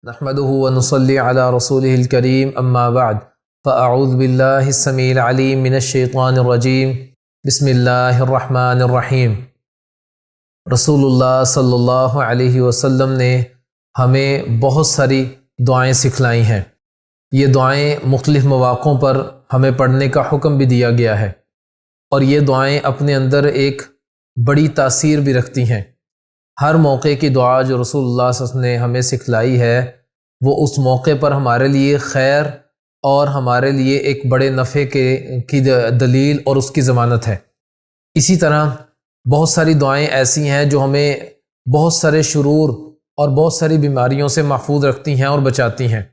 نحمده ونصلي على رسوله الكريم اما بعد فاعوذ بالله السميع العليم من الشيطان الرجيم بسم الله الرحمن الرحیم۔ رسول اللہ صلی اللہ علیہ وسلم نے ہمیں بہت ساری دعائیں سکھلائی ہیں۔ یہ دعائیں مختلف مواقعوں پر ہمیں پڑھنے کا حکم بھی دیا گیا ہے، اور یہ دعائیں اپنے اندر ایک بڑی تاثیر بھی رکھتی ہیں۔ ہر موقع کی دعا جو رسول اللہ صلی اللہ علیہ وسلم نے ہمیں سکھلائی ہے، وہ اس موقع پر ہمارے لیے خیر اور ہمارے لیے ایک بڑے نفع کی دلیل اور اس کی ضمانت ہے۔ اسی طرح بہت ساری دعائیں ایسی ہیں جو ہمیں بہت سارے شرور اور بہت ساری بیماریوں سے محفوظ رکھتی ہیں اور بچاتی ہیں،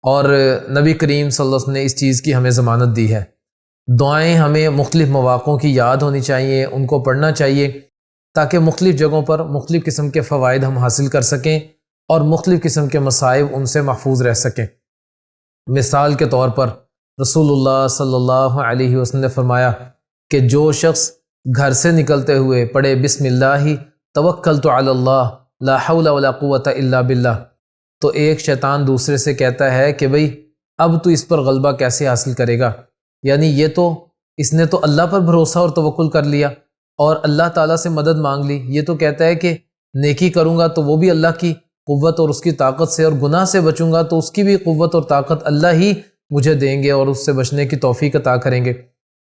اور نبی کریم صلی اللہ علیہ وسلم نے اس چیز کی ہمیں ضمانت دی ہے۔ دعائیں ہمیں مختلف مواقعوں کی یاد ہونی چاہیے، ان کو پڑھنا چاہیے، تاکہ مختلف جگہوں پر مختلف قسم کے فوائد ہم حاصل کر سکیں اور مختلف قسم کے مصائب ان سے محفوظ رہ سکیں۔ مثال کے طور پر رسول اللہ صلی اللہ علیہ وسلم نے فرمایا کہ جو شخص گھر سے نکلتے ہوئے پڑھے بسم اللہ توکلت علی اللہ لا حول ولا قوت الا باللہ، تو ایک شیطان دوسرے سے کہتا ہے کہ بھئی اب تو اس پر غلبہ کیسے حاصل کرے گا، یعنی اس نے تو اللہ پر بھروسہ اور توکل کر لیا اور اللہ تعالیٰ سے مدد مانگ لی، یہ تو کہتا ہے کہ نیکی کروں گا تو وہ بھی اللہ کی قوت اور اس کی طاقت سے، اور گناہ سے بچوں گا تو اس کی بھی قوت اور طاقت اللہ ہی مجھے دیں گے اور اس سے بچنے کی توفیق عطا کریں گے۔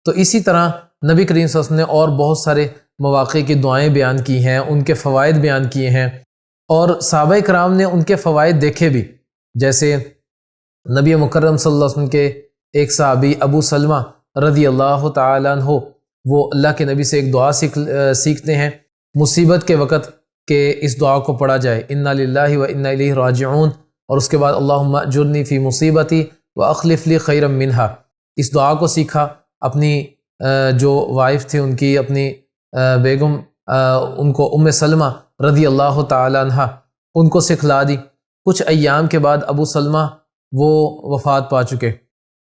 تو اسی طرح نبی کریم صلی اللہ علیہ وسلم نے اور بہت سارے مواقع کی دعائیں بیان کی ہیں، ان کے فوائد بیان کیے ہیں، اور صحابہ کرام نے ان کے فوائد دیکھے بھی۔ جیسے نبی مکرم صلی اللہ علیہ وسلم کے ایک صحابی ابو سلمہ رضی اللہ تعالیٰ عنہ، وہ اللہ کے نبی سے ایک دعا سیکھتے ہیں مصیبت کے وقت کہ اس دعا کو پڑھا جائے، انا للہ و انا الیہ راجعون، اور اس کے بعد اللہم اجرنی فی مصیبتی واخلف لی خیرا منہا۔ اس دعا کو سیکھا، اپنی جو وائف تھی ان کی، اپنی بیگم، ان کو ام سلمہ رضی اللہ تعالی عنہ، ان کو سکھلا دی۔ کچھ ایام کے بعد ابو سلمہ وہ وفات پا چکے۔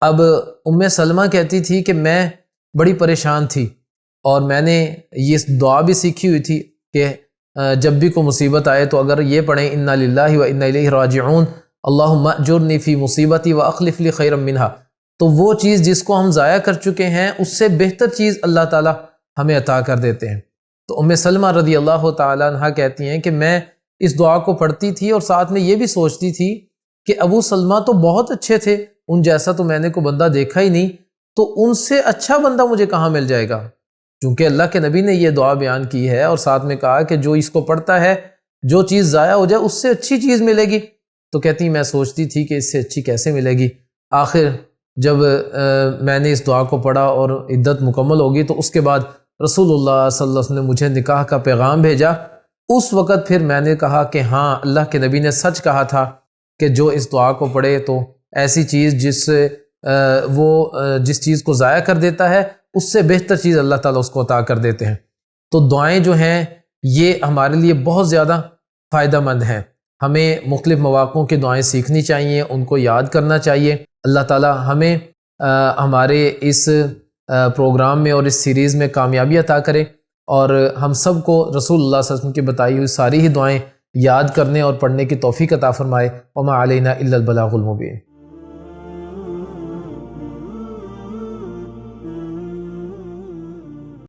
اب ام سلمہ کہتی تھی کہ میں بڑی پریشان تھی، اور میں نے یہ دعا بھی سیکھی ہوئی تھی کہ جب بھی کوئی مصیبت آئے تو اگر یہ پڑھیں انا للہ و انا الیہ راجعون اللہم اجرنی فی مصیبتی واخلف لی خیرا منہا، تو وہ چیز جس کو ہم ضائع کر چکے ہیں اس سے بہتر چیز اللہ تعالیٰ ہمیں عطا کر دیتے ہیں۔ تو ام سلمہ رضی اللہ تعالیٰ عنہ کہتی ہیں کہ میں اس دعا کو پڑھتی تھی اور ساتھ میں یہ بھی سوچتی تھی کہ ابو سلمہ تو بہت اچھے تھے، ان جیسا تو میں نے کوئی بندہ دیکھا ہی نہیں، تو ان سے اچھا بندہ مجھے کہاں مل جائے گا، چونکہ اللہ کے نبی نے یہ دعا بیان کی ہے اور ساتھ میں کہا کہ جو اس کو پڑھتا ہے جو چیز ضائع ہو جائے اس سے اچھی چیز ملے گی۔ تو کہتی میں سوچتی تھی کہ اس سے اچھی کیسے ملے گی۔ آخر جب میں نے اس دعا کو پڑھا اور عدت مکمل ہوگی تو اس کے بعد رسول اللہ صلی اللہ علیہ وسلم نے مجھے نکاح کا پیغام بھیجا۔ اس وقت پھر میں نے کہا کہ ہاں، اللہ کے نبی نے سچ کہا تھا کہ جو اس دعا کو پڑھے تو ایسی چیز جس چیز کو ضائع کر دیتا ہے اس سے بہتر چیز اللہ تعالیٰ اس کو عطا کر دیتے ہیں۔ تو دعائیں جو ہیں یہ ہمارے لیے بہت زیادہ فائدہ مند ہیں۔ ہمیں مختلف مواقعوں کی دعائیں سیکھنی چاہیے، ان کو یاد کرنا چاہیے۔ اللہ تعالیٰ ہمیں ہمارے اس پروگرام میں اور اس سیریز میں کامیابی عطا کرے، اور ہم سب کو رسول اللہ صلی اللہ علیہ وسلم کی بتائی ہوئی ساری ہی دعائیں یاد کرنے اور پڑھنے کی توفیق عطا فرمائے۔ وما علینا الا البلاغ المبین۔